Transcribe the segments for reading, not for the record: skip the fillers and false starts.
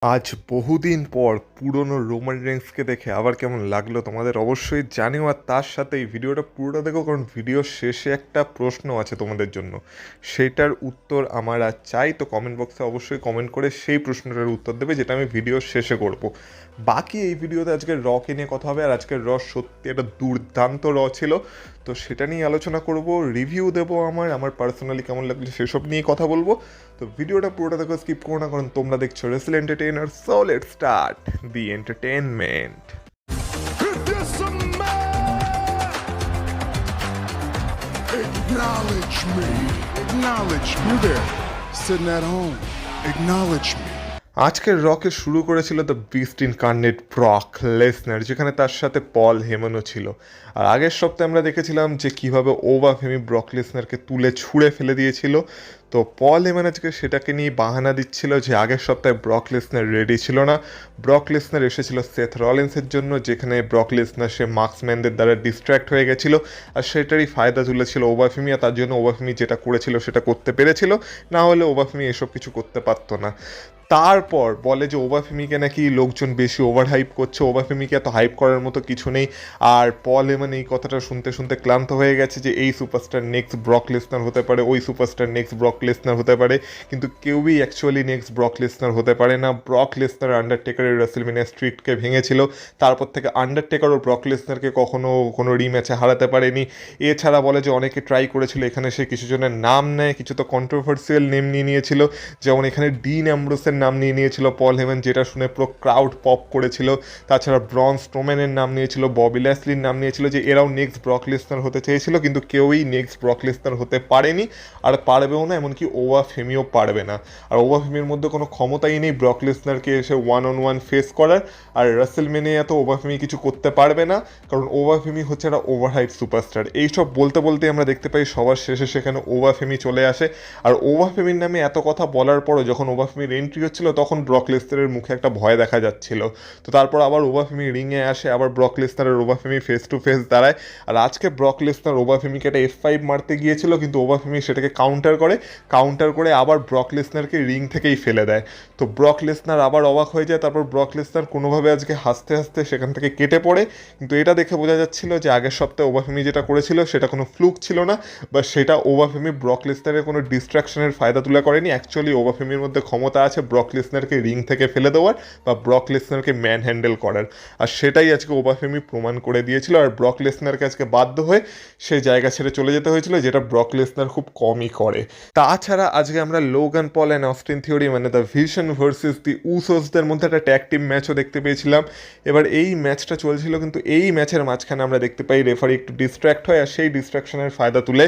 আজ বহুদিন পর পুরনো রোমান রেন্সকে দেখে আবার কেমন লাগলো তোমাদের অবশ্যই জানিও। আর তার সাথে এই ভিডিওটা পুরোটা দেখো, কারণ ভিডিওর শেষে একটা প্রশ্ন আছে তোমাদের জন্য, সেইটার উত্তর আমার আর চাই। তো কমেন্ট বক্সে অবশ্যই কমেন্ট করে সেই প্রশ্নটার উত্তর দেবে, যেটা আমি ভিডিওর শেষে করব। বাকি এই ভিডিওতে আজকে রকে নিয়ে কথা হবে, আর আজকের র সত্যি একটা দুর্দান্ত ছিল। তো সেটা নিয়ে আলোচনা করব, রিভিউ দেবো, আমার পার্সোনালি কেমন লাগলো সেসব নিয়ে কথা বলবো। তো ভিডিওটা পুরোটা দেখো, স্কিপ করো না, কারণ তোমরা দেখছো wrestle entertainer. So let's start the entertainment. Acknowledge me. Acknowledge me. You there, sitting at home. Acknowledge me. আজকের রকে শুরু করেছিল the beast incarnate Brock Lesnar, যেখানে তার সাথে পল হেমনও ছিল। আর আগের সপ্তাহে আমরা দেখেছিলাম যে কীভাবে ওভার ফেমি ব্রক লেসনারকে তুলে ছুঁড়ে ফেলে দিয়েছিল। তো পল হেমন আজকে সেটাকে নিয়ে বাহানা দিচ্ছিল যে আগের সপ্তাহে ব্রক লেসনার রেডি ছিল না। ব্রক লেসনার এসেছিল সেথ রলিন্সের জন্য, যেখানে ব্রক লেসনার সে মার্কসম্যানদের দ্বারা ডিস্ট্র্যাক্ট হয়ে গেছিলো, আর সেটারই ফায়দা তুলেছিল ওভারফেমি। আর তার জন্য ওভারফেমি যেটা করেছিল সেটা করতে পেরেছিল, না হলে ওভারফেমি এসব কিছু করতে পারতো না। তারপর বলে যে ওভারফেমিকে নাকি লোকজন বেশি ওভার হাইপ করছে, ওভারফেমিকে এত হাইপ করার মতো কিছু নেই। আর পল হেমন এই কথাটা শুনতে শুনতে ক্লান্ত হয়ে গেছে যে এই সুপারস্টার নেক্সট ব্রক লেসনার হতে পারে, ওই সুপারস্টার নেক্সট ব্রক লেসনার হতে পারে, কিন্তু কেউই অ্যাকচুয়ালি নেক্সট ব্রক লেসনার হতে পারে না। ব্রক লেসনার আন্ডারটেকারের রেসলমেনিয়া স্ট্রিটকে ভেঙেছিল, তারপর থেকে আন্ডারটেকারও ব্রক লেসনারকে কখনো কোনো রিম্যাচে হারাতে পারেনি। এছাড়া বলে যে অনেকে ট্রাই করেছিল, এখানে সে কিছু জনের নাম নেয়, কিছু তো কন্ট্রোভার্সিয়াল নেম নিয়ে নিয়েছিল, যেমন এখানে ডিন অ্যাম্ব্রোসের নাম নিয়ে নিয়েছিল পল হেমন, যেটা শুনে পুরো ক্রাউড পপ করেছিল। তাছাড়া ব্রন স্ট্রোম্যানের নাম নিয়েছিল, ববি ল্যাসলির নাম নিয়েছিল, যে এরাও নেক্সট ব্রক লেসনার হতে চেয়েছিল, কিন্তু কেউই নেক্সট ব্রক লেসনার হতে পারেনি, আর পারবেও না, এমনকি ওভারফেমিও পারবে না। আর ওভারফেমির মধ্যে কোনো ক্ষমতাই নেই ব্রক লেসনারকে এসে ওয়ান অন ওয়ান ফেস করার। আর রাসেলমেনিয়া তো ওভারফেমি কিছু করতে পারবে না, কারণ ওভারফেমি হচ্ছে একটা ওভারহাইপ সুপারস্টার। এইসব বলতে বলতে আমরা দেখতে পাই সবার শেষে সেখানে ওভারফেমি চলে আসে। আর ওভারফেমির নামে এত কথা বলার পরও যখন ওভারফেমির এন্ট্রি হচ্ছিল, তখন ব্রক লেসনারের মুখে একটা ভয় দেখা যাচ্ছিল। তো তারপর আবার ওভারফেমি রিংয়ে আসে, আবার ব্রক লেসনারের ওভারফেমি ফেস টু ফেস দাঁড়ায়। আর আজকে ব্রক লেসনার ওভারফেমিকে একটা F5 মারতে গিয়েছিল, কিন্তু ওভারফেমি সেটাকে কাউন্টার করে আবার ব্রক লেসনারকে রিং থেকেই ফেলে দেয়। তো ব্রক লেসনার আবার অবাক হয়ে যায়। তারপর ব্রক লেসনার কোনোভাবে আজকে হাসতে হাসতে সেখান থেকে কেটে পড়ে, কিন্তু এটা দেখে বোঝা যাচ্ছিল যে আগের সপ্তাহে ওভারফেমি যেটা করেছিল সেটা কোনো ফ্লুক ছিল না, বা সেটা ওভারফেমি ব্রক লেসনারের কোনো ডিস্ট্রাকশনের ফায়দা তুলে করেনি। অ্যাকচুয়ালি ওভারফেমির মধ্যে ক্ষমতা আছে ব্রক লেসনারকে রিং থেকে ফেলে দেওয়ার বা ব্রক লেসনারকে ম্যান হ্যান্ডেল করার, আর সেটাই আজকে ওভারফেমি প্রমাণ করে দিয়েছিল। আর ব্রক লেসনারকে আজকে বাধ্য হয়ে সেই জায়গা ছেড়ে চলে যেতে হয়েছিল, যেটা ব্রক লেসনার খুব কমই করে। তাছাড়া আজকে আমরা Logan Paul and Austin Theory, মানে দ্য ভিশন ভার্সেস দি উসোসদের মধ্যে একটা ট্যাগ টিম ম্যাচও দেখতে পেয়েছিলাম। এবার এই ম্যাচটা চলছিল, কিন্তু এই ম্যাচের মাঝখানে আমরা দেখতে পাই রেফারি একটু ডিস্ট্র্যাক্ট হয়, আর সেই ডিস্ট্রাকশনের ফায়দা তুলে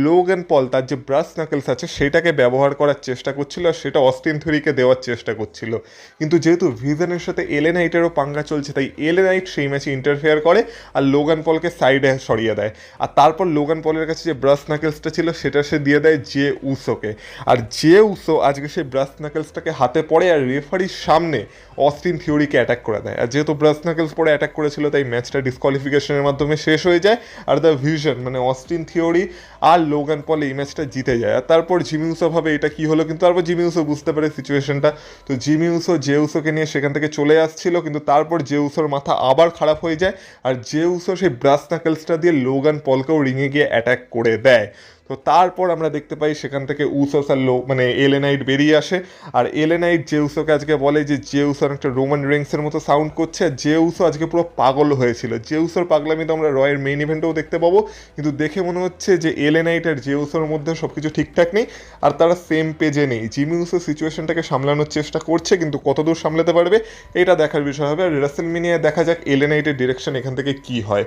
লোগান পল তার যে ব্রাশ নাকেলস আছে সেটাকে ব্যবহার করার চেষ্টা করছিল, আর সেটা অস্টিন থিওরিকে দেওয়ার চেষ্টা করছিল। কিন্তু যেহেতু ভিজনের সাথে এলে নাইটেরও পাঙ্গা চলছে, তাই এলে নাইট সেই ম্যাচে ইন্টারফেয়ার করে আর লোগান পলকে সাইডে সরিয়ে দেয়। আর তারপর লোগান পলের কাছে যে ব্রাশ নাকেলসটা ছিল সেটা সে দিয়ে দেয় জে উসোকে। আর জে উসো আজকে সেই ব্রাশ নাকেলসটাকে হাতে পড়ে আর রেফারির সামনে অস্টিন থিওরিকে অ্যাটাক করে দেয়। আর যেহেতু ব্রাশ নাকেলস পরে অ্যাটাক করেছিল, তাই ম্যাচটা ডিসকোয়ালিফিকেশনের মাধ্যমে শেষ হয়ে যায়। আর দ্য ভিশন মানে অস্টিন থিওরি আর লোগান পল এই ম্যাচটা জিতে যায়। আর তারপর জিমি উসো ভাবে এটা কি হলো, কিন্তু তারপর জিমি উসো বুঝতে পারে সিচুয়েশনটা। তো জিমি উসো জে উসোকে নিয়ে সেখান থেকে চলে আসছিল, কিন্তু তারপর জে উসোর মাথা আবার খারাপ হয়ে যায়, আর জে উসো সেই ব্রাশ নাকেলসটা দিয়ে লোগান পলকেও রিঙে গিয়ে অ্যাটাক করে দেয়। তো তারপর আমরা দেখতে পাই সেখান থেকে উসোস আর মানে এলেনাইট বেরিয়ে আসে। আর এলেনাইট জেউসোকে আজকে বলে যে জেউসোর একটা রোমান রেন্সের মতো সাউন্ড করছে। আর জেউসো আজকে পুরো পাগল হয়েছিল। জেউসোর পাগলামি তো আমরা রয়ের মেইন ইভেন্টেও দেখতে পাবো, কিন্তু দেখে মনে হচ্ছে যে এলেনাইট আর জেউসোর মধ্যে সব কিছু ঠিকঠাক নেই, আর তারা সেম পেজে নেই। জিমি উসো সিচুয়েশনটাকে সামলানোর চেষ্টা করছে, কিন্তু কতদূর সামলাতে পারবে এটা দেখার বিষয় হবে। আর রেসলমেনিয়ায় দেখা যাক এলেনাইটের ডিরেকশন এখান থেকে কি হয়।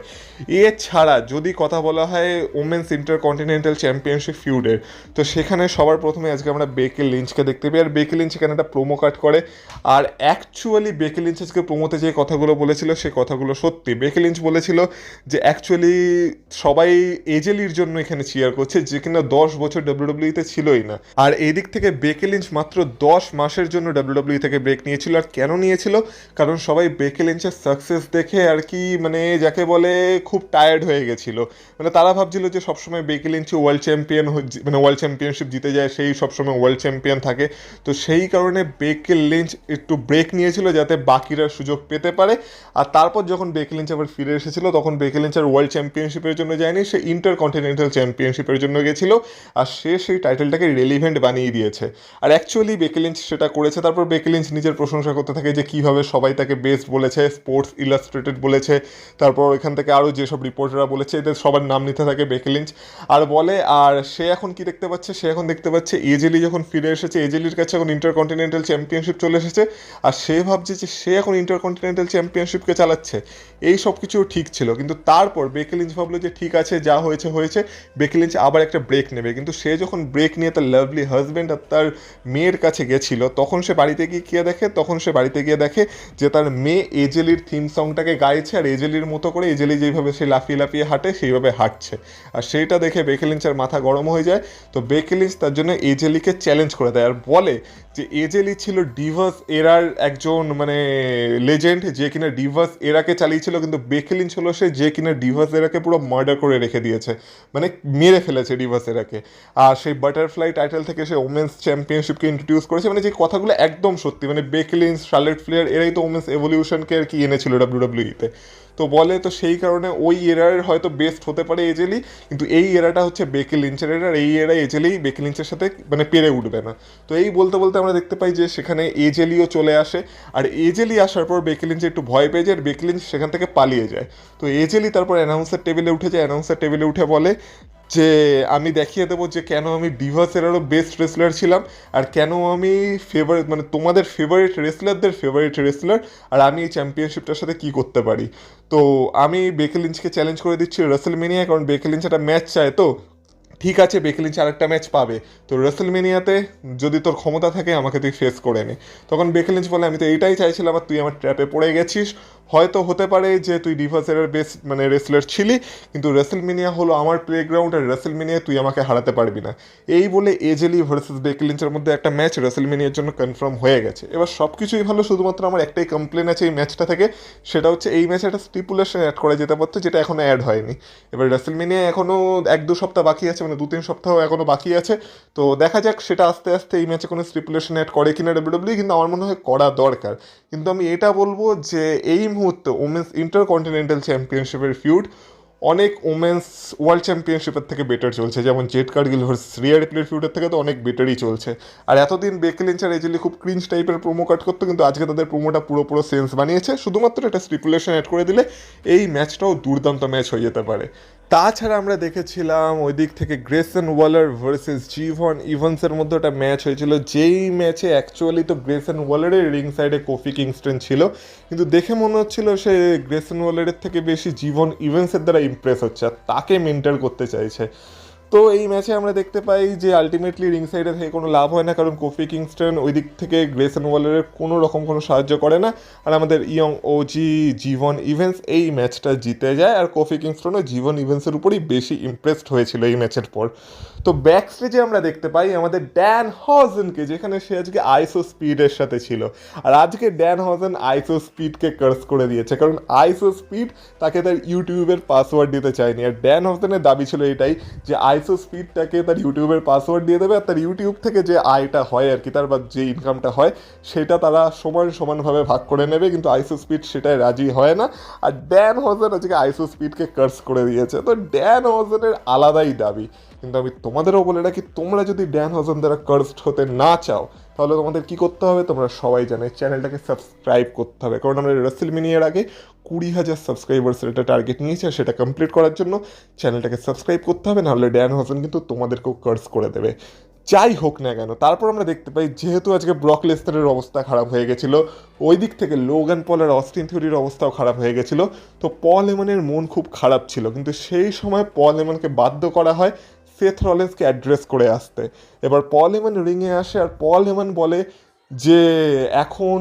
এছাড়া যদি কথা বলা হয় ওমেন্স ইন্টারকন্টিনেন্টাল চ্যাম্পিয়নশিপ ফিউডের, তো সেখানে সবার প্রথমে আজকে আমরা বেকি লিঞ্চকে দেখতে পাই। আর বেকি লিঞ্চ এখানে একটা প্রোমো কাট করে, আর অ্যাকচুয়ালি বেকি লিঞ্চ আজকে প্রোমোতে যে কথাগুলো বলেছিল সে কথাগুলো সত্যি। বেকি লিঞ্চ বলেছিল যে অ্যাকচুয়ালি সবাই এজেলির জন্য এখানে চিয়ার করছে, যে কিনা 10 বছর ডাব্লিউডাব্লিউতে ছিলই না। আর এদিক থেকে বেকি লিঞ্চ মাত্র 10 মাসের জন্য ডাব্লিউডাব্লিউ থেকে ব্রেক নিয়েছিল। আর কেন নিয়েছিল? কারণ সবাই বেকি লিঞ্চের সাকসেস দেখে আর কি, মানে যাকে বলে খুব টায়ার্ড হয়ে গেছিল। মানে তারা ভাবছিল যে সবসময় বেকি লিঞ্চ ওয়ার্ল্ড চ্যাম্পিয়ন মানে ওয়ার্ল্ড চ্যাম্পিয়নশিপ জিতে যায়, সেই সবসময় ওয়ার্ল্ড চ্যাম্পিয়ন থাকে। তো সেই কারণে বেকি লিঞ্চ একটু ব্রেক নিয়েছিল যাতে বাকিরা সুযোগ পেতে পারে। আর তারপর যখন বেকি লিঞ্চ আবার ফিরে এসেছিল তখন বেকি লিঞ্চ আর ওয়ার্ল্ড চ্যাম্পিয়নশিপের জন্য যায়নি, সে ইন্টারকন্টিনেন্টাল চ্যাম্পিয়নশিপের জন্য গেছিল। আর সে সেই টাইটেলটাকে রেলিভেন্ট বানিয়ে দিয়েছে। আর অ্যাকচুয়ালি বেকি লিঞ্চ সেটা করেছে। তারপর বেকি লিঞ্চ নিজের প্রশংসা করতে থাকে যে কীভাবে সবাই তাকে বেস্ট বলেছে, স্পোর্টস ইলাস্ট্রেটেড বলেছে, তারপর এখান থেকে আরও যেসব রিপোর্টাররা বলেছে এদের সবার নাম নিতে থাকে বেকি লিঞ্চ। আর বলে, আর সে এখন কি দেখতে পাচ্ছে, সে এখন দেখতে পাচ্ছে এজেলি যখন ফিরে এসেছে, এজেলির কাছে এখন ইন্টারকন্টিনেন্টাল চ্যাম্পিয়নশিপ চলে এসেছে। আর সে ভাবছে যে সে এখন ইন্টারকন্টিনেন্টাল চ্যাম্পিয়নশিপকে চালাচ্ছে। এই সব কিছু ঠিক ছিল, কিন্তু তারপর বেকি লিঞ্চ ভাবলো যে ঠিক আছে, যা হয়েছে হয়েছে। বেকি লিঞ্চ আবার একটা ব্রেক নেবে, কিন্তু সে যখন ব্রেক নিয়ে তার লাভলি হাজব্যান্ড আর তার মেয়ের কাছে গেছিল তখন সে বাড়িতে গিয়ে দেখে যে তার মেয়ে এজেলির থিম সংটাকে গাইছে, আর এজেলির মতো করে এজেলি যেইভাবে সে লাফিয়ে লাফিয়ে হাঁটে সেইভাবে হাঁটছে। আর সেইটা দেখে বেকি লিঞ্চের মাথা গরম হয়ে যায়। তো বেকি লিঞ্চ তার জন্য এজেলিকে চ্যালেঞ্জ করে দেয় আর বলে যে এজেলি ছিল ডিভার্স এরার একজন মানে লেজেন্ড, যে কিনা ডিভার্স এরাকে চালিয়েছিল, কিন্তু বেকি লিঞ্চ হলো সে যে কিনা ডিভার্স এরাকে পুরো মার্ডার করে রেখে দিয়েছে, মানে মেরে ফেলেছে ডিভার্স এরাকে। আর সেই বাটারফ্লাই টাইটেল থেকে সে ওমেন্স চ্যাম্পিয়নশিপকে ইন্ট্রোডিউস করেছে, মানে যে কথাগুলো একদম সত্যি, মানে বেকি লিঞ্চ, শার্লেট ফ্লেয়ার এরাই তো ওমেন্স এভলিউশনকে আর কি এনেছিল ডাব্লিউডাব্লিউইতে। তো বলে তো সেই কারণে ওই এরার হয়তো বেস্ট হতে পারে এজেলি, কিন্তু এই এরাটা হচ্ছে বেকি লিঞ্চের এরা, আর এই এরা এজেলি বেকি লিঞ্চের সাথে মানে পেরে উঠবে না। তো এই বলতে বলতে আমরা দেখতে পাই যে সেখানে এজেলিও চলে আসে। আর এজেলি আসার পর বেকি লিঞ্চ একটু ভয় পেয়ে যায় আর বেকি লিঞ্চ সেখান থেকে পালিয়ে যায়। তো এজেলি তারপর অ্যানাউন্সার টেবিলে উঠে যায়, অ্যানাউন্সার টেবিলে উঠে বলে যে আমি দেখিয়ে দেবো যে কেন আমি ডিভার্স এরারও বেস্ট রেসলার ছিলাম, আর কেন আমি ফেভারিট মানে তোমাদের ফেভারিট রেসলারদের ফেভারিট রেসলার, আর আমি এই চ্যাম্পিয়নশিপটার সাথে কী করতে পারি। তো আমি বেকি লিঞ্চকে চ্যালেঞ্জ করে দিচ্ছি রেসলমেনিয়া, কারণ বেকি লিঞ্চ একটা ম্যাচ চায়। তো ঠিক আছে, বেকি লিঞ্চ আরেকটা ম্যাচ পাবে, তো রেসলমেনিয়াতে যদি তোর ক্ষমতা থাকে আমাকে তুই ফেস করে নে। তখন বেকি লিঞ্চ বলে আমি তো এইটাই চাইছিলাম, আর তুই আমার ট্র্যাপে পড়ে গেছিস। হয়তো হতে পারে যে তুই ডিভার্সের বেস্ট মানে রেসলার ছিলি, কিন্তু রেসলমেনিয়া হলো আমার প্লেগ্রাউন্ড, আর রেসলমেনিয়া তুই আমাকে হারাতে পারবি না। এই বলে এজেলি ভার্সেস বেকি লিঞ্চের মধ্যে একটা ম্যাচ রেসলমেনিয়ার জন্য কনফার্ম হয়ে গেছে। এবার সব কিছুই ভালো, শুধুমাত্র আমার একটাই কমপ্লেন আছে এই ম্যাচটা থেকে, সেটা হচ্ছে এই ম্যাচে একটা স্টিপুলেশন অ্যাড করা যেতে পারতো, যেটা এখনও অ্যাড হয়নি। এবার রেসলমেনিয়া এখনও 1-2 সপ্তাহ বাকি আছে, মানে 2-3 সপ্তাহ এখনও বাকি আছে। তো দেখা যাক সেটা আস্তে আস্তে এই ম্যাচে কোনো স্টিপুলেশন অ্যাড করে কিনা ডাব্লিউডাব্লিউ, কিন্তু আমার মনে হয় করা দরকার। কিন্তু আমি এটা বলবো যে এই মুহূর্তে ওমেন্স ইন্টারকন্টিনেন্টাল চ্যাম্পিয়নশিপের ফিউড অনেক ওমেন্স ওয়ার্ল্ড চ্যাম্পিয়নশিপের থেকে বেটার চলছে, যেমন জেড কার্গিল ভার্সেস রিয়া রিপ্লের ফিউডের থেকে তো অনেক বেটারই চলছে। আর এতদিন বেকি লিঞ্চ আর এজেলি খুব ক্রিঞ্জ টাইপের প্রোমো কাট করতো, কিন্তু আজকে তাদের প্রোমোটা পুরো সেন্স বানিয়েছে। শুধুমাত্র একটা স্টিপুলেশন অ্যাড করে দিলে এই ম্যাচটাও দুর্দান্ত ম্যাচ হয়ে যেতে পারে। তাছাড়া আমরা দেখেছিলাম ওই দিক থেকে গ্রেসন ওয়ালার ভার্সেস জিভন ইভান্সের মধ্যে একটা ম্যাচ হয়েছিল, যেই ম্যাচে অ্যাকচুয়ালি তো গ্রেসন ওয়ালারের রিং সাইডে কোফি কিংস্টন ছিল, কিন্তু দেখে মনে হচ্ছিল সে গ্রেসন ওয়ালারের থেকে বেশি জিভন ইভেন্সের দ্বারা ইমপ্রেস হচ্ছে আর তাকে মেন্টার করতে চাইছে। তো এই ম্যাচে আমরা দেখতে পাই যে আলটিমেটলি রিং সাইডে থেকে কোনো লাভ হয় না, কারণ কোফি কিংস্টন ওই দিক থেকে গ্রেসন ওয়ালারের কোনো রকম কোনো সাহায্য করে না। আর আমাদের ইয়ং ওজি জিভন ইভেন্স এই ম্যাচটা জিতে যায়, আর কোফি কিংস্টনও জিভন ইভেন্সের উপরই বেশি ইমপ্রেসড হয়েছিল এই ম্যাচের পর। তো ব্যাক স্টেজে আমরা দেখতে পাই আমাদের ড্যান হজনকে, যেখানে সে আজকে আইসো স্পিডের সাথে ছিল। আর আজকে ড্যান হজন আইসো স্পিডকে কার্স করে দিয়েছে, কারণ আইসো স্পিড তাকে তার ইউটিউবের পাসওয়ার্ড দিতে চায়নি। আর ড্যান হজনের দাবি ছিল এটাই যে আইসো স্পিডটাকে তার ইউটিউবের পাসওয়ার্ড দিয়ে দেবে, আর তার ইউটিউব থেকে যে আয়টা হয় আর কি, তার বা যে ইনকামটা হয় সেটা তারা সমানভাবে ভাগ করে নেবে, কিন্তু আইসো স্পিড সেটাই রাজি হয় না। আর ড্যান হজন আজকে আইসো স্পিডকে কার্স করে দিয়েছে। তো ড্যান হজনের আলাদাই দাবি, কিন্তু আমি তোমাদেরও বলে রাখি, তোমরা যদি ড্যান হজন দ্বারা কার্সড হতে না চাও তাহলে তোমাদের কি করতে হবে, তোমরা সবাই জানে চ্যানেলটাকে সাবস্ক্রাইব করতে হবে, কারণ আমরা রেসলমেনিয়ার আগে 20,000 সাবস্ক্রাইবার্সের একটা টার্গেট নিয়েছি, আর সেটা কমপ্লিট করার জন্য চ্যানেলটাকে সাবস্ক্রাইব করতে হবে, নাহলে ড্যান হজন কিন্তু তোমাদেরকেও কার্স করে দেবে। যাই হোক না কেন, তারপর আমরা দেখতে পাই যেহেতু আজকে ব্রক লেসনারের অবস্থা খারাপ হয়ে গেছিলো, ওই দিক থেকে লোগান পল আর অস্টিন থিওরির অবস্থাও খারাপ হয়ে গেছিলো। তো পল হেমনের মন খুব খারাপ ছিল, কিন্তু সেই সময় পল হেমনকে বাধ্য করা হয় সেথ রলিন্সকে অ্যাড্রেস করে আসতে। এবার পল হেমন রিংয়ে আসে, আর পল হেমন বলে যে এখন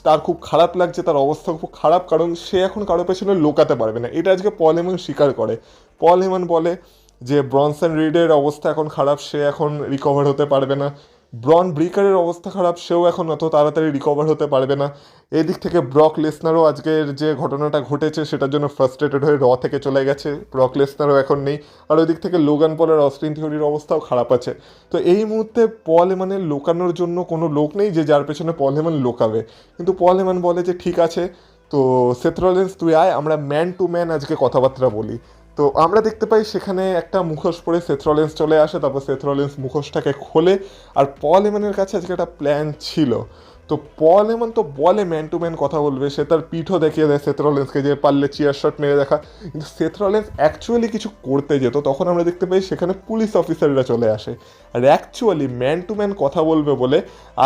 তার খুব খারাপ লাগছে, তার অবস্থা খুব খারাপ, কারণ সে এখন কারো পেছনে লোকাতে পারবে না। এটা আজকে পল হেমন স্বীকার করে। পল হেমন বলে যে ব্রনসন রিডের অবস্থা এখন খারাপ, সে এখন রিকভার হতে পারবে না। ব্রন ব্রিকারের অবস্থা খারাপ, সেও এখন অত তাড়াতাড়ি রিকভার হতে পারবে না। এদিক থেকে ব্রক লেসনারও আজকের যে ঘটনাটা ঘটেছে সেটার জন্য ফ্রাস্ট্রেটেড হয়ে র থেকে চলে গেছে, ব্রক লেসনারও এখন নেই। আর ওই দিক থেকে লোগান পল আর অস্টিন থিওরির অবস্থাও খারাপ আছে। তো এই মুহূর্তে পল হেমানের লোকানোর জন্য কোনো লোক নেই যে যার পেছনে পল হেমান লোকাবে। কিন্তু পল হেমান বলে যে ঠিক আছে, তো সেথ রলিন্স তুই আয়, আমরা ম্যান টু ম্যান আজকে কথাবার্তা বলি। তো আমরা দেখতে পাই সেখানে একটা মুখোশ পরে সেথ রলিন্স চলে আসে, তারপর সেথ রলিন্স মুখোশটাকে খোলে। আর পল হেমানের কাছে আজকে একটা প্ল্যান ছিল। তো পল হেমান তো বলে ম্যান টু ম্যান কথা বলবে, সে তার পিঠও দেখিয়ে দেয় সেথ রলিন্সকে যে পারলে চিয়ার শট মেরে দেখা। কিন্তু সেথ রলিন্স অ্যাকচুয়ালি কিছু করতে যেত, তখন আমরা দেখতে পাই সেখানে পুলিশ অফিসাররা চলে আসে। আর অ্যাকচুয়ালি ম্যান টু ম্যান কথা বলবে বলে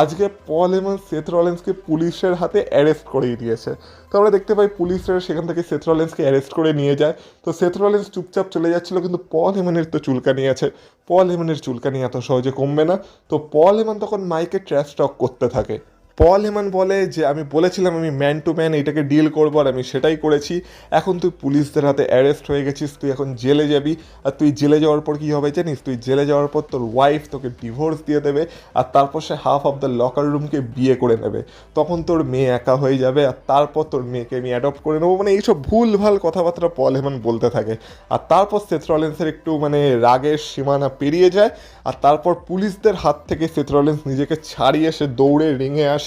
আজকে পল হেমান সেথ রলিন্সকে পুলিশের হাতে অ্যারেস্ট করিয়ে দিয়েছে। তো আমরা দেখতে পাই পুলিশরা সেখান থেকে সেথ রলিন্সকে অ্যারেস্ট করে নিয়ে যায়। তো সেথ রলিন্স চুপচাপ চলে যাচ্ছিল, কিন্তু পল হেমানের তো চুলকানি আছে, পল হেমানের চুলকানি এত সহজে কমবে না। তো পল হেমান তখন মাইকে ট্র্যাশ টক করতে থাকে। পল হেমান বলে যে আমি বলেছিলাম আমি ম্যান টু ম্যান এটাকে ডিল করবো, আর আমি সেটাই করেছি। এখন তুই পুলিশদের হাতে অ্যারেস্ট হয়ে গেছিস, তুই এখন জেলে যাবি। আর তুই জেলে যাওয়ার পর কী হবে জানিস? তুই জেলে যাওয়ার পর তোর ওয়াইফ তোকে ডিভোর্স দিয়ে দেবে, আর তারপর সে হাফ অফ দ্য লকার রুমকে বিয়ে করে নেবে। তখন তোর মেয়ে একা হয়ে যাবে, আর তারপর তোর মেয়েকে আমি অ্যাডপ্ট করে নেবো। মানে এইসব ভুলভাল কথাবার্তা পল হেমান বলতে থাকে। আর তারপর সেথ রলিন্সের একটু মানে রাগের সীমানা পেরিয়ে যায়, আর তারপর পুলিশদের হাত থেকে সেথ রলিন্স নিজেকে ছাড়িয়ে সে দৌড়ে রিংয়ে আসে।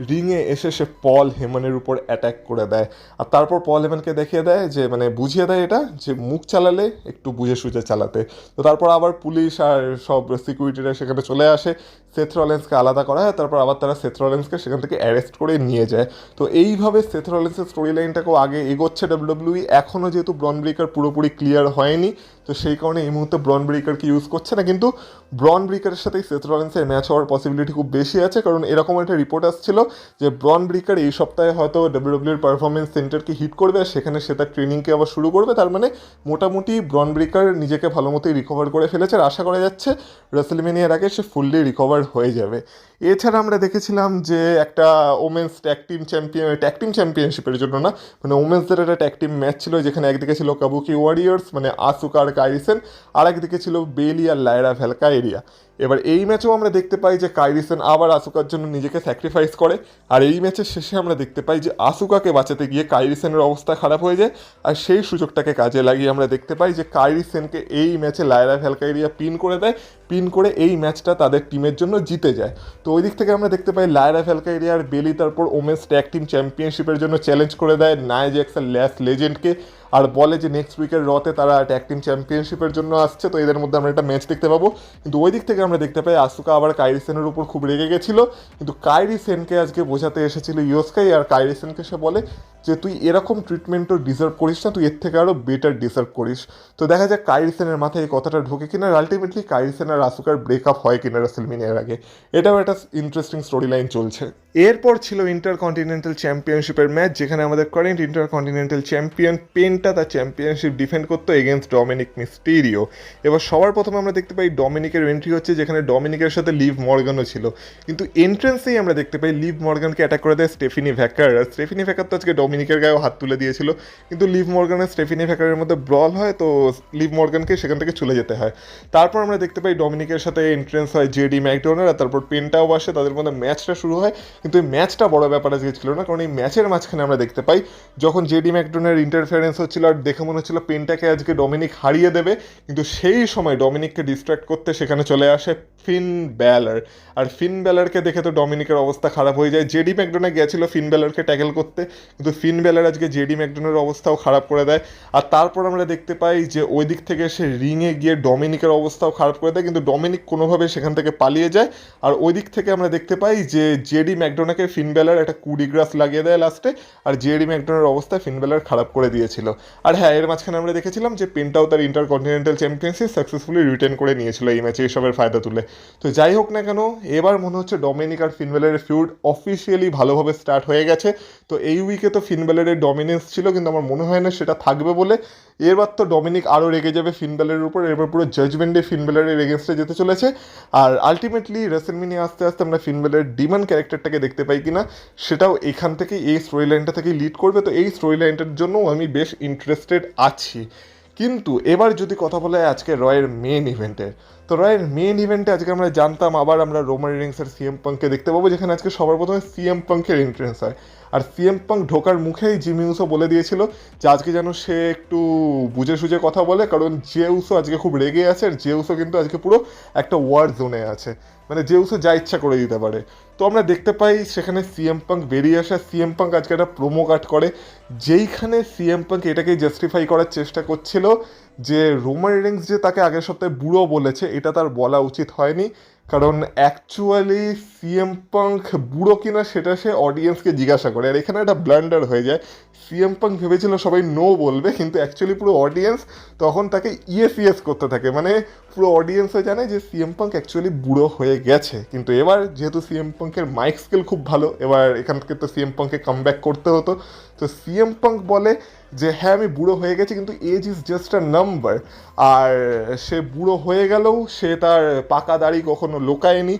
রিংয়ে এসে সে পল হেমানের উপর অ্যাটাক করে দেয়। আর তারপর পল হেমানকে দেখিয়ে দেয় যে মানে বুঝিয়ে দেয় এটা যে মুখ চালালে একটু বুঝে সুঝে চালাতে। তো তারপর আবার পুলিশ আর সব সিকিউরিটিরা সেখানে চলে আসে, সেথ রলিন্সকে আলাদা করা হয়। তারপর আবার তারা সেথ রলিন্সকে সেখান থেকে অ্যারেস্ট করে নিয়ে যায়। তো এইভাবে সেথ রলিন্সের স্টোরি লাইনটাকেও আগে এগোচ্ছে ডাব্লিউডাব্লিউই। এখনও যেহেতু ব্রন ব্রেকার পুরোপুরি ক্লিয়ার হয়নি, তো সেই কারণে এই মুহূর্তে ব্রন ব্রেকারকে ইউজ করছে না। কিন্তু ব্রন ব্রেকারের সাথে সেথ রলিন্সের ম্যাচ হওয়ার পসিবিলিটি খুব বেশি আছে, কারণ এরকম একটা রিপোর্ট আসছিল যে ব্রন ব্রেকার এই সপ্তাহে হয়তো ডাব্লিউডাব্লিউর পারফরমেন্স সেন্টারকে হিট করবে, আর সেখানে সে তার ট্রেনিংকে আবার শুরু করবে। তার মানে মোটামুটি ব্রন ব্রেকার নিজেকে ভালো মতোই রিকভার করে ফেলেছে, আর আশা করা যাচ্ছে রেসলম্যানিয়ার আগে সে ফুললি রিকভার হয়ে যাবে। এছাড়া আমরা দেখেছিলাম যে একটা ওমেন্স ট্যাগ টিম চ্যাম্পিয়নশিপের জন্য না, মানে ওমেন্সদের একটা ট্যাগ টিম ম্যাচ ছিল, যেখানে একদিকে ছিল কাবুকি ওয়ারিয়ার্স মানে আসুকা আর কাইরি সেন, আর একদিকে ছিল বেলি আর লায়রা ভ্যালকাইরিয়া। এবার এই ম্যাচেও আমরা দেখতে পাই যে কাইরি সেন আবার আসুকার জন্য নিজেকে স্যাক্রিফাইস করে। আর এই ম্যাচের শেষে আমরা দেখতে পাই যে আসুকাকে বাঁচাতে গিয়ে কাইরি সেনের অবস্থা খারাপ হয়ে যায়, আর সেই সুযোগটাকে কাজে লাগিয়ে আমরা দেখতে পাই যে কাইরি সেনকে এই ম্যাচে লায়রা ভ্যালকাইরিয়া পিন করে দেয়। পিন করে এই ম্যাচটা তাদের টিমের জন্য জিতে যায়। তো ওই দিক থেকে আমরা দেখতে পাই লায়রা ভ্যালকাইরিয়া আর বেলি তারপর ওমেন্স ট্যাগ টিম চ্যাম্পিয়নশিপের জন্য চ্যালেঞ্জ করে দেয় নায়া জ্যাক্সের ল্যাস লেজেন্ডকে, আর বলে যে নেক্সট উইকের রতে তারা ট্যাগ টিম চ্যাম্পিয়নশিপের জন্য আসছে, তো এদের মধ্যে আমরা একটা ম্যাচ দেখতে পাবো। কিন্তু ওই দিক থেকে আমরা দেখতে পাই আসুকা আবার কাইরি সেনের উপর খুব রেগে গেছিলো, কিন্তু কাইরি সেনকে আজকে বোঝাতে এসেছিল ইয়োস্কাই। আর কাইরি সেনকে সে বলে যে তুই এরকম ট্রিটমেন্টও ডিজার্ভ করিস না, তুই এর থেকে আরও বেটার ডিজার্ভ করিস। তো দেখা যাক কাইরি সেনের মাথায় এই কথাটা ঢোকে কিনা, আলটিমেটলি কাইরি সেন আর আসুকার ব্রেকআপ হয় কিনা রেসলম্যানিয়ার আগে। এটাও একটা ইন্টারেস্টিং স্টোরি লাইন চলছে। এরপর ছিল ইন্টারকন্টিনেন্টাল চ্যাম্পিয়নশিপের ম্যাচ, যেখানে আমাদের কারেন্ট ইন্টারকন্টিনেন্টাল চ্যাম্পিয়ন পেন্টা তার চ্যাম্পিয়নশিপ ডিফেন্ড করতো এগেনস্ট ডমিনিক মিস্টিরিও। এবার সবার প্রথমে আমরা দেখতে পাই ডমিনিকের এন্ট্রি হচ্ছে, যেখানে ডমিনিকের সাথে লিভ মর্গানও ছিল। কিন্তু এন্ট্রেন্সেই আমরা দেখতে পাই লিভ মর্গানকে অ্যাটাক করে দেয় স্টেফিনি ভ্যাকার। আর স্টেফিনি ভ্যাকার তো আজকে ডমিনিকের গায়েও হাত তুলে দিয়েছিল, কিন্তু লিভ মর্গান আর স্টেফিনি ভ্যাকারের মধ্যে ব্রল হয়, তো লিভ মর্গানকে সেখান থেকে চলে যেতে হয়। তারপর আমরা দেখতে পাই ডমিনিকের সাথে এন্ট্রেন্স হয় জেডি ম্যাকডোনাল্ড, আর তারপর পেন্টাও আসে, তাদের মধ্যে ম্যাচটা শুরু হয়। কিন্তু এই ম্যাচটা বড় ব্যাপার আজকে ছিল না, কারণ এই ম্যাচের মাঝখানে আমরা দেখতে পাই যখন জেডি ম্যাকডোনাল্ড ইন্টারফারেন্স হচ্ছিল, আর দেখে মনে হচ্ছিল পেন্টাকে আজকে ডমিনিক হারিয়ে দেবে, কিন্তু সেই সময় ডমিনিককে ডিস্ট্র্যাক্ট করতে সেখানে চলে আসে ফিন ব্যালার। আর ফিন ব্যালারকে দেখে তো ডমিনিকের অবস্থা খারাপ হয়ে যায়। জেডি ম্যাকডোনাল্ড গেছিল ফিন ব্যালারকে ট্যাকেল করতে, কিন্তু ফিন ব্যালার আজকে জেডি ম্যাকডোনাল্ডের অবস্থাও খারাপ করে দেয়। আর তারপর আমরা দেখতে পাই যে ওই দিক থেকে সে রিংয়ে গিয়ে ডমিনিকের অবস্থাও খারাপ করে দেয়, কিন্তু ডমিনিক কোনোভাবে সেখান থেকে পালিয়ে যায়। আর ওই দিক থেকে আমরা দেখতে পাই যে জেডি ম্যাকডোনাল্ডকে ফিন ব্যালার একটা কুডিগ্রাস লাগিয়ে দেয় লাস্টে, আর জেডি ম্যাকডোনাল্ডের অবস্থা ফিন ব্যালার খারাপ করে দিয়েছিল। আর হ্যাঁ, এর মাঝখানে আমরা দেখেছিলাম যে পেন্টাও তার ইন্টারকন্টিনেন্টাল চ্যাম্পিয়নশিপ সাকসেসফুলি রিটেন করে নিয়েছিল এই ম্যাচে এসবের ফায়দা তুলে। তো যাই হোক না কেন, এবার মনে হচ্ছে ডমিনিক আর ফিন ব্যালারের ফিউড অফিসিয়ালি ভালোভাবে স্টার্ট হয়ে গেছে। তো এই উইকে তো ফিন ব্যালারের ডমিনেন্স ছিল, কিন্তু আমার মনে হয় না সেটা থাকবে বলে। এবার তো ডমিনিক আরও রেগে যাবে ফিন ব্যালারের উপর, এবার পুরো জাজমেন্টে ফিন ব্যালারের এগেনস্টে যেতে চলেছে। আর আলটিমেটলি রেসলম্যানিয়া আস্তে আস্তে আমরা ফিন ব্যালারের ডিমন ক্যারেক্টারটাকে দেখতে পাই কিনা সেটাও এখান থেকেই এই স্টোরি লাইনটা থেকেই লিড করবে। তো এই স্টোরি লাইনটার জন্য আমি বেশ ইন্টারেস্টেড আছি। কিন্তু এবার যদি কথা বলে আজকে রয়ের মেন ইভেন্টের, তো রয়ের মেন ইভেন্টে আজকে আমরা জানতাম আবার আমরা রোমান রিংস আর সিএম পাঙ্ককে দেখতে পাবো, যেখানে আজকে সবার প্রথমে সিএম পাঙ্কের এন্ট্রেন্স হয়। আর সিএম পাঙ্ক ঢোকার মুখেই জিমি উসো বলে দিয়েছিল যে আজকে যেন সে একটু বুঝে সুঝে কথা বলে, কারণ জে উসো আজকে খুব রেগে আছে, আর জে উসো কিন্তু আজকে পুরো একটা ওয়ার জোনে আছে, মানে জে উসো যা ইচ্ছা করে দিতে পারে। তো আমরা দেখতে পাই সেখানে সিএম পাঙ্ক বেরিয়ে আসে, সিএম পাঙ্ক আজকে একটা প্রোমো কাট করে, যেইখানে সিএম পাঙ্ক এটাকে জাস্টিফাই করার চেষ্টা করছিল যে রোমান রিংস যে তাকে আগের সপ্তাহে বুড়ো বলেছে এটা তার বলা উচিত হয়নি, কারণ অ্যাকচুয়ালি সিএম পাঙ্ক বুড়ো কিনা সেটা সে অডিয়েন্সকে জিজ্ঞাসা করে, আর এখানে একটা ব্লান্ডার হয়ে যায়। সিএম পাঙ্ক ভেবেছিল সবাই নো বলবে, কিন্তু অ্যাকচুয়ালি পুরো অডিয়েন্স তখন তাকে ইয়েস ইয়েস করতে থাকে, মানে পুরো অডিয়েন্সও জানে যে সিএম পাঙ্ক অ্যাকচুয়ালি বুড়ো হয়ে গেছে। কিন্তু এবার যেহেতু সিএম পাঙ্কের মাইক স্কিল খুব ভালো, এবার এখান থেকে তো সিএম পাঙ্ককে কামব্যাক করতে হতো। তো সিএম পাঙ্ক বলে যে হ্যাঁ আমি বুড়ো হয়ে গেছি, কিন্তু age is just a number. আর সে বুড়ো হয়ে গেলেও সে তার পাকা দাড়ি কখনো লোকায়নি,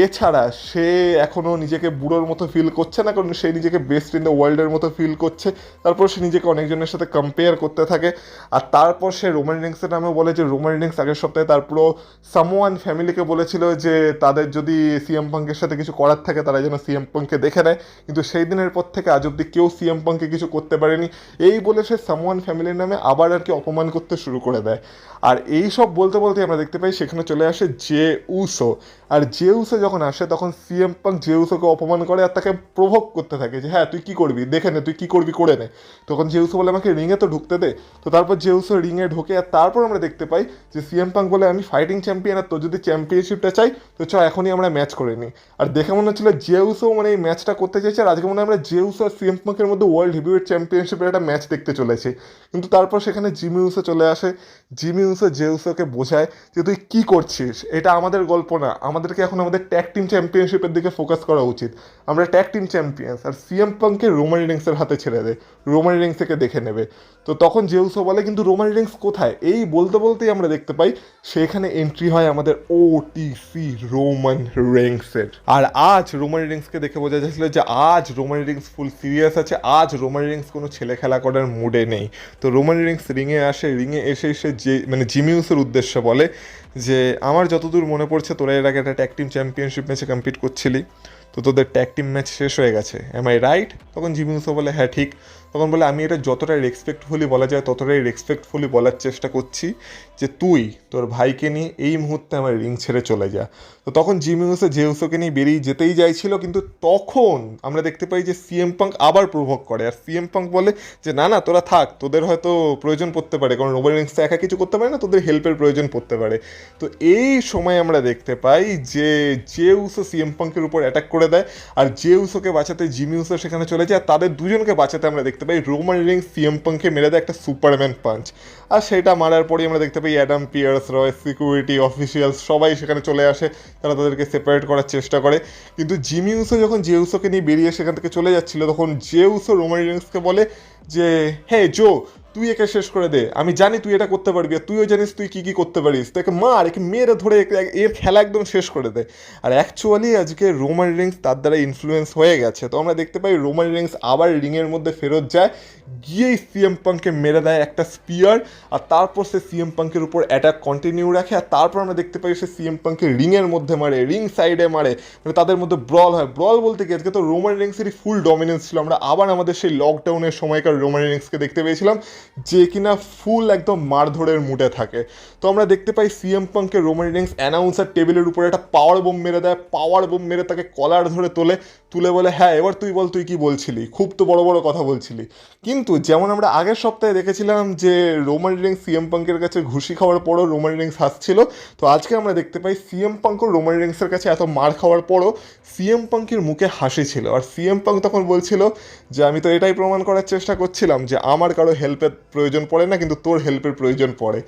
এছাড়া সে এখনও নিজেকে বুড়োর মতো ফিল করছে না, কারণ সে নিজেকে বেস্ট ইন দ্য ওয়ার্ল্ডের মতো ফিল করছে। তারপর সে নিজেকে অনেকজনের সাথে কম্পেয়ার করতে থাকে, আর তারপর সে রোমান রিংসের নামে বলে যে রোমান রিংস আগের সপ্তাহে তার পুরো সামোয়ান ফ্যামিলিকে বলেছিল যে তাদের যদি সিএম পাঙ্কের সাথে কিছু করার থাকে তারা যেন সিএম পাঙ্ককে দেখে নেয়, কিন্তু সেই দিনের পর থেকে আজ অব্দি কেউ সিএম পাঙ্ককে কিছু করতে পারেনি। এই বলে সে সামোয়ান ফ্যামিলির নামে আবার আর কি অপমান করতে শুরু করে দেয়। আর এই সব বলতে বলতে আমরা দেখতে পাই সেখানে চলে আসে জে উসো, আর জে উসো যখন আসে তখন সিএম পাঙ্ক জে উসোকে অপমান করে আর তাকে প্রভোগ করতে থাকে যে হ্যাঁ তুই কী করবি দেখে নে, তুই কী করবি করে নে। তখন জে উসো বলে আমাকে রিংয়ে তো ঢুকতে দে। তো তারপর জে উসো রিংয়ে ঢোকে, আর তারপর আমরা দেখতে পাই যে সিএম পাঙ্ক বলে আমি ফাইটিং চ্যাম্পিয়ন, আর তোর যদি চ্যাম্পিয়নশিপটা চাই তো চ এখনই আমরা ম্যাচ করে নিই। আর দেখে মনে হচ্ছিল জে উসো মানে এই ম্যাচটা করতে চাইছে, আর আজকে মনে হয় আমরা জে উসো আর সিএম পাঙ্কের মধ্যে ওয়ার্ল্ড হেভিওয়েট চ্যাম্পিয়নশিপের একটা ম্যাচ দেখতে চলেছি। কিন্তু তারপর সেখানে জিমি উসো চলে আসে, জিমি উসো জে উসোকে বোঝায় যে তুই কী করছিস, এটা আমাদের গল্প না, আমাদেরকে এখন আমাদের ট্যাগ টিম চ্যাম্পিয়নশিপের দিকে ফোকাস করা উচিত, আমরা ট্যাগ টিম চ্যাম্পিয়ন্স। আর সিএম পাঙ্ককে রোমান রিংসের হাতে ছেড়ে দেয়, রোমান রিংস থেকে দেখে নেবে। তো তখন জে উসো বলে কিন্তু রোমান রিংস কোথায়, এই বলতে বলতেই আমরা দেখতে পাই সেখানে এন্ট্রি হয় আমাদের ওটিসি রোমান রিংসের। আর আজ রোমান রিংসকে দেখে বোঝা যাচ্ছিল যে আজ রোমান রিংস ফুল সিরিয়াস আছে, আজ রোমান রিংস কোনো ছেলে খেলা করার মুডে নেই। তো রোমান রিংস রিংয়ে আসে, রিংয়ে এসে যে মানে জিমি উসোর উদ্দেশ্যে বলে যে আমার যতদূর মনে পড়ছে তোরা এর আগে একটা ট্যাগ টিম চ্যাম্পিয়নশিপ ম্যাচে কম্পিট করছিলি, তো তোদের ট্যাগ টিম ম্যাচ শেষ হয়ে গেছে, এম আই রাইট? তখন জিমি উসো বলে হ্যাঁ ঠিক। তখন বলে আমি এটা যতটা রেসপেক্টফুলি বলা যায় ততটাই রেসপেক্টফুলি বলার চেষ্টা করছি যে তুই তোর ভাইকে নিয়ে এই মুহূর্তে আমার রিং ছেড়ে চলে যা। তো তখন জিমি উসো জে উসোকে নিয়ে বেরিয়ে যেতেই চাইছিল, কিন্তু তখন আমরা দেখতে পাই যে সিএম পাঙ্ক আবার প্রভোগ করে, আর সিএম পাঙ্ক বলে যে না না তোরা থাক, তোদের হয়তো প্রয়োজন পড়তে পারে, কারণ রোমান রিংস একা কিছু করতে পারে না, তোদের হেল্পের প্রয়োজন পড়তে পারে। তো এই সময় আমরা দেখতে পাই যে জে উসো সিএম পাঙ্কের উপর অ্যাটাক করে দেয়, আর জে উসোকে বাঁচাতে জিমি উসো সেখানে চলে যায়, আর তাদের দুজনকে বাঁচাতে আমরা দেখতে পাই রোমান রিংস সিএম পাঙ্ককে মেরে দেয় একটা সুপারম্যান পাঞ্চ। আর সেটা মারার পরেই আমরা দেখতে পাই অ্যাডাম পিয়ার্স, রয় সিকিউরিটি অফিসিয়ালস সবাই সেখানে চলে আসে, তারা তাদেরকে সেপারেট করার চেষ্টা করে। কিন্তু জিমি উসো যখন জে উসোকে নিয়ে বেরিয়ে সেখান থেকে চলে যাচ্ছিল, তখন জে উসো রোমান রিংসকে বলে যে হ্যাঁ জো তুই একে শেষ করে দে, আমি জানি তুই এটা করতে পারবি, আর তুইও জানিস তুই কী কী করতে পারিস, তো একে মার, একে মেরে ধরে এর খেলা একদম শেষ করে দে। আর অ্যাকচুয়ালি আজকে রোমান রিংস তার দ্বারা ইনফ্লুয়েন্স হয়ে গেছে, তো আমরা দেখতে পাই রোমান রিংস আবার রিংয়ের মধ্যে ফেরত যায়, গিয়েই সিএম পাঙ্ককে মেরে দেয় একটা স্পিয়ার, আর তারপর সে সিএম পাঙ্কের উপর অ্যাটাক কন্টিনিউ রাখে। আর তারপর আমরা দেখতে পাই সে সিএম পাঙ্ককে রিংয়ের মধ্যে মারে, রিং সাইডে মারে, মানে তাদের মধ্যে ব্রল হয়। ব্রল বলতে কি আজকে তো রোমান রিংসেরই ফুল ডমিনেন্স ছিল, আমরা আবার আমাদের সেই লকডাউনের সময়কার রোমান রিংসকে দেখতে পেয়েছিলাম যে কিনা ফুল একদম মারধরের মুডে থাকে। তো আমরা দেখতে পাই সিএম পাঙ্ককে রোমান রিংস অ্যানাউন্সার টেবিলের উপরে একটা পাওয়ার বোম মেরে দেয়, পাওয়ার বোম মেরে তাকে কলার ধরে তুলে বলে হ্যাঁ এবার তুই বল তুই কি বলছিলি, খুব তো বড় বড় কথা বলছিলি। কিন্তু যেমন আমরা আগের সপ্তাহে দেখেছিলাম যে রোমান রিংস সিএম পাঙ্কের কাছে ঘুষি খাওয়ার পরও রোমান রিংস হাসছিল, তো আজকে আমরা দেখতে পাই সিএম পাঙ্কও রোমান রিংসের কাছে এত মার খাওয়ার পরও সিএম পাঙ্কের মুখে হাসি ছিল। আর সিএম পাঙ্ক তখন বলছিল যে আমি তো এটাই প্রমাণ করার চেষ্টা করছিলাম যে আমার কারো হেল্পের প্রয়োজন পড়ে না, কিন্তু তোর হেল্পের প্রয়োজন পড়ে।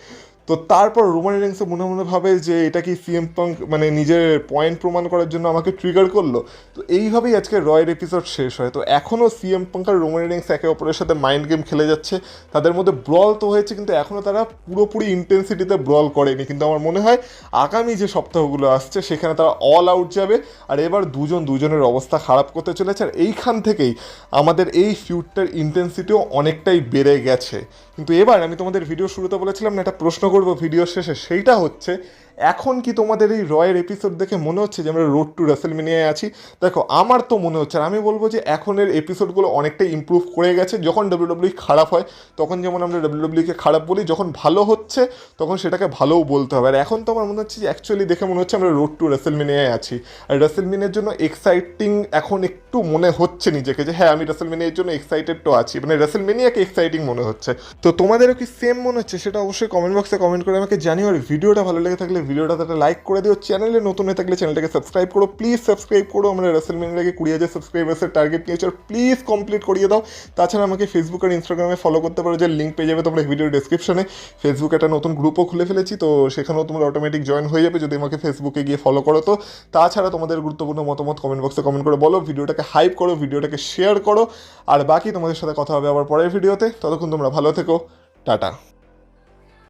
তো তারপর রোমান রিংসে মনে মনে ভাবে যে এটা কি সিএম পাঙ্ক মানে নিজের পয়েন্ট প্রমাণ করার জন্য আমাকে ট্রিগার করলো। তো এইভাবেই আজকে রয়ের এপিসোড শেষ হয়। তো এখনও সিএম পাঙ্ক আর রোমান রিংস একে অপরের সাথে মাইন্ড গেম খেলে যাচ্ছে, তাদের মধ্যে ব্রল তো হয়েছে কিন্তু এখনও তারা পুরোপুরি ইন্টেন্সিটিতে ব্রল করেনি। কিন্তু আমার মনে হয় আগামী যে সপ্তাহগুলো আসছে সেখানে তারা অল আউট যাবে, আর এবার দুজনের অবস্থা খারাপ করতে চলেছে। আর এইখান থেকেই আমাদের এই ফিউডটার ইন্টেন্সিটিও অনেকটাই বেড়ে গেছে। কিন্তু এবার আমি তোমাদের ভিডিও শুরুতে বলেছিলাম না একটা প্রশ্ন করবো ভিডিও শেষে, সেইটা হচ্ছে এখন কি তোমাদের এই রয়ের এপিসোড দেখে মনে হচ্ছে যে আমরা রোড টু রেসেলমেনিয়ায় আছি? দেখো আমার তো মনে হচ্ছে, আর আমি বলবো যে এখনের এপিসোডগুলো অনেকটাই ইমপ্রুভ করে গেছে। যখন ডাব্লিউডাব্লিউ খারাপ হয় তখন যেমন আমরা ডাব্লিউডাব্লিউকে খারাপ বলি, যখন ভালো হচ্ছে তখন সেটাকে ভালোও বলতে হবে। আর এখন তো আমার মনে হচ্ছে যে অ্যাকচুয়ালি দেখে মনে হচ্ছে আমরা রোড টু রেসেলমেনিয়ায় আছি। আর রেসেলমেনিয়ার জন্য এক্সাইটিং এখন একটু মনে হচ্ছে নিজেকে যে হ্যাঁ আমি রেসেলমেনিয়ার জন্য এক্সাইটেড তো আছি, মানে রেসেলমেনিয়াকে এক্সাইটিং মনে হচ্ছে। তো তোমাদেরও কি সেম মনে হচ্ছে সেটা অবশ্যই কমেন্ট বক্সে কমেন্ট করে আমাকে জানিও। আর ভিডিওটা ভালো লেগে থাকলে ভিডিওটাতে একটা লাইক করে দিও, চ্যানেলে নতুন হয়ে থাকলে চ্যানেলটাকে সাবস্ক্রাইব করো, প্লিজ সাবস্ক্রাইব করো। আমরা রেসেলমেনিয়াকে 20,000 সাবস্ক্রাইবার্সের টার্গেট নিয়েছি, আর প্লিজ কমপ্লিট করিয়ে দাও। তাছাড়া আমাকে ফেসবুক আর ইনস্টাগ্রামে ফলো করতে পারো, যে লিঙ্ক পেয়ে যাবে তোমরা ভিডিওর ডেসক্রিপশনে। ফেসবুকে একটা নতুন গ্রুপও খুলে ফেলেছি, তো সেখানেও তোমরা অটোমেটিক জয়েন হয়ে যাবে যদি আমাকে ফেসবুকে গিয়ে ফলো করো। তো তাছাড়া তোমাদের গুরুত্বপূর্ণ মতামত কমেন্ট বক্সে কমেন্ট করে বলো, ভিডিওটাকে হাইপ করো, ভিডিওটাকে শেয়ার করো। আর বাকি তোমাদের সাথে কথা হবে আবার পরের ভিডিওতে। ততক্ষণ তোমরা ভালো থেকো, টাটা।